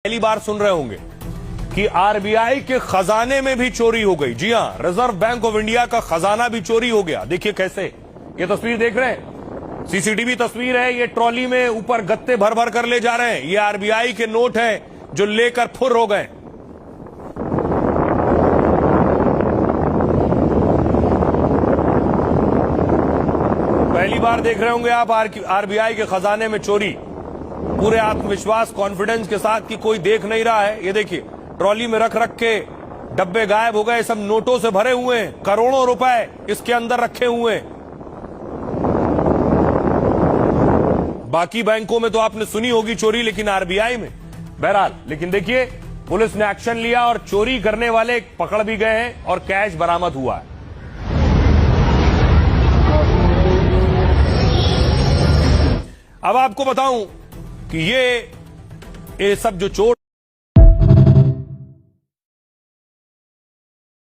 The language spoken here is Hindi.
पहली बार सुन रहे होंगे कि आरबीआई के खजाने में भी चोरी हो गई। जी हां, रिजर्व बैंक ऑफ इंडिया का खजाना भी चोरी हो गया। देखिए कैसे, ये तस्वीर देख रहे हैं, सीसीटीवी तस्वीर है। ये ट्रॉली में ऊपर गत्ते भर भर कर ले जा रहे हैं। ये आरबीआई के नोट हैं जो लेकर फुर हो गए। पहली बार देख रहे होंगे आप आरबीआई के खजाने में चोरी। पूरे आत्मविश्वास कॉन्फिडेंस के साथ कि कोई देख नहीं रहा है। ये देखिए, ट्रॉली में रख रख के डब्बे गायब हो गए। सब नोटों से भरे हुए हैं, करोड़ों रुपए इसके अंदर रखे हुए हैं। बाकी बैंकों में तो आपने सुनी होगी चोरी, लेकिन आरबीआई में बहरहाल। लेकिन देखिए, पुलिस ने एक्शन लिया और चोरी करने वाले पकड़ भी गए हैं और कैश बरामद हुआ है। अब आपको बताऊं कि ये सब जो चोर